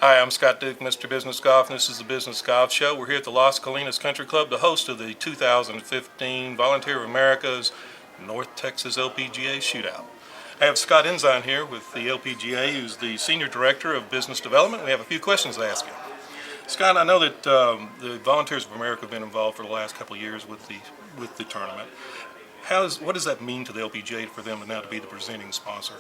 Hi, I'm Scott Duke, Mr. Business Golf, and this is the Business Golf Show. We're here at the Las Colinas Country Club, the host of the 2015 Volunteer of America's North Texas LPGA Shootout. I have Scott Ensign here with the LPGA, who's the Senior Director of Business Development. We have a few questions to ask you. Scott, I know that the Volunteers of America have been involved for the last couple of years with the tournament. What does that mean to the LPGA for them now to be the presenting sponsor?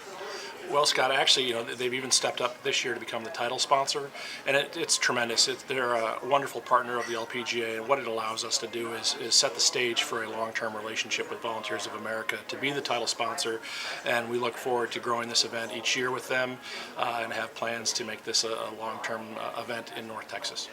Well, Scott, actually, they've even stepped up this year to become the title sponsor, and it's tremendous. They're a wonderful partner of the LPGA, and what it allows us to do is set the stage for a long-term relationship with Volunteers of America to be the title sponsor, and we look forward to growing this event each year with them and have plans to make this a long-term event in North Texas.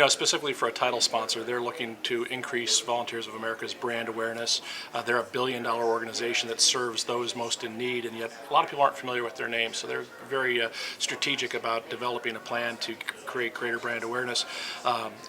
Specifically for a title sponsor, they're looking to increase Volunteers of America's brand awareness. They're a billion-dollar organization that serves those most in need, and yet a lot of people aren't familiar with their name, so they're very strategic about developing a plan to create greater brand awareness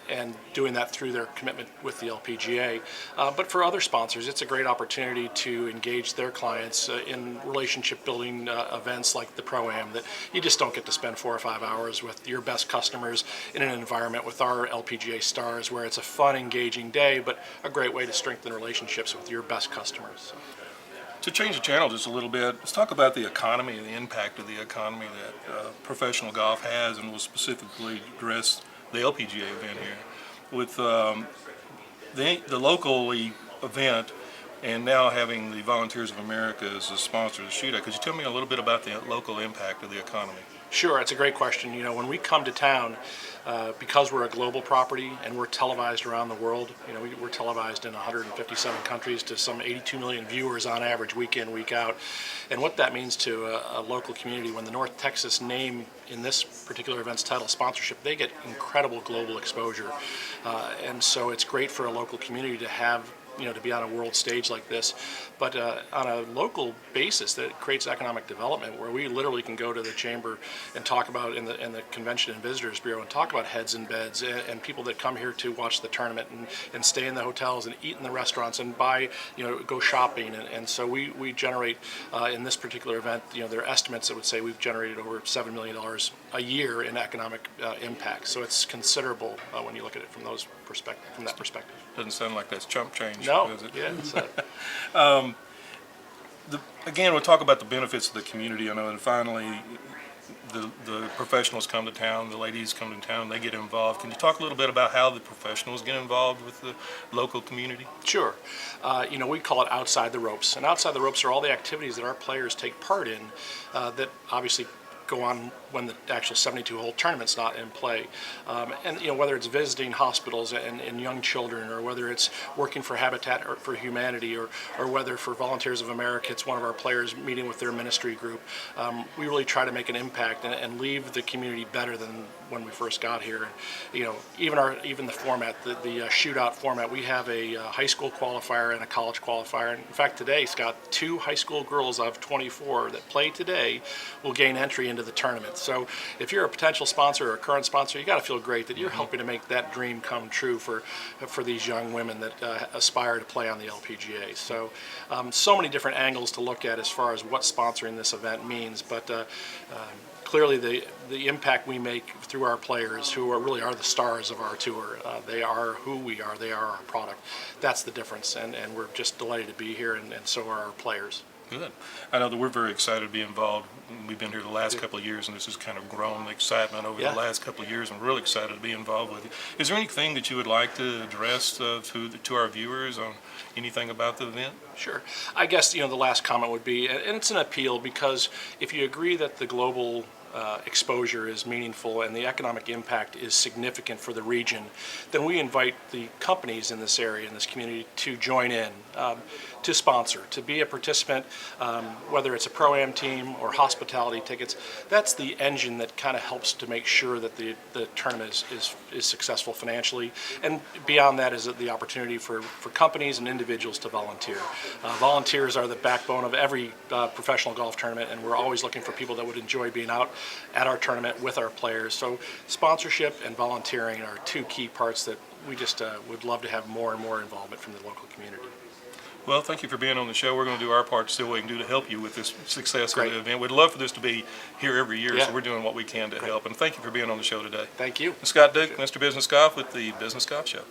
and doing that through their commitment with the LPGA. But for other sponsors, it's a great opportunity to engage their clients in relationship building events like the Pro-Am that you just don't get to spend 4 or 5 hours with your best customers in an environment with our LPGA stars, where it's a fun, engaging day, but a great way to strengthen relationships with your best customers. To change the channel just a little bit, let's talk about the economy and the impact of the economy that professional golf has, and we'll specifically address the LPGA event here. With the local event and now having the Volunteers of America as a sponsor of the shootout, could you tell me a little bit about the local impact of the economy? Sure, it's a great question. When we come to town, because we're a global property and we're televised around the world, we're televised in 157 countries to some 82 million viewers on average, week in, week out. And what that means to a local community, when the North Texas name in this particular event's title sponsorship, they get incredible global exposure. And so it's great for a local community to have to be on a world stage like this, but on a local basis that creates economic development, where we literally can go to the chamber and talk about in the Convention and Visitors Bureau and talk about heads and beds and people that come here to watch the tournament and stay in the hotels and eat in the restaurants and buy, go shopping, and so we generate in this particular event, there are estimates that would say we've generated over $7 million a year in economic impact. So it's considerable when you look at it from that perspective. Doesn't sound like that's chump change. No, does it? Yeah. Again, we'll talk about the benefits of the community. I know, and finally, the professionals come to town, the ladies come to town, they get involved. Can you talk a little bit about how the professionals get involved with the local community? Sure. We call it outside the ropes, and outside the ropes are all the activities that our players take part in that obviously go on when the actual 72-hole tournament's not in play. And whether it's visiting hospitals and young children, or whether it's working for Habitat for Humanity, or whether for Volunteers of America, it's one of our players meeting with their ministry group. We really try to make an impact and leave the community better than when we first got here. And, even the format, the shootout format, we have a high school qualifier and a college qualifier. And in fact, today, Scott, 2 high school girls out of 24 that play today will gain entry into the tournament. So if you're a potential sponsor or a current sponsor, you got to feel great that you're helping to make that dream come true for these young women that aspire to play on the LPGA. So so many different angles to look at as far as what sponsoring this event means, but clearly the impact we make through our players, who really are the stars of our tour. They are who we are. They are our product. That's the difference, and we're just delighted to be here, and so are our players. Good. I know that we're very excited to be involved. We've been here the last couple of years, and this has kind of grown the excitement over the last couple of years. I'm really excited to be involved with you. Is there anything that you would like to address to our viewers on anything about the event? Sure. I guess the last comment would be, and it's an appeal, because if you agree that the global exposure is meaningful and the economic impact is significant for the region, then we invite the companies in this area, in this community, to join in, to sponsor, to be a participant, whether it's a Pro-Am team or hospitality tickets. That's the engine that kind of helps to make sure that the tournament is successful financially. And beyond that is the opportunity for companies and individuals to volunteer. Volunteers are the backbone of every professional golf tournament, and we're always looking for people that would enjoy being out at our tournament with our players. So sponsorship and volunteering are 2 key parts that we just would love to have more and more involvement from the local community. Well, thank you for being on the show. We're going to do our part to see what we can do to help you with this success of Great. the event. We'd love for this to be here every year, Yeah. so we're doing what we can to help. And thank you for being on the show today. Thank you. Scott Duke, Mr. Business Golf with the Business Golf Show.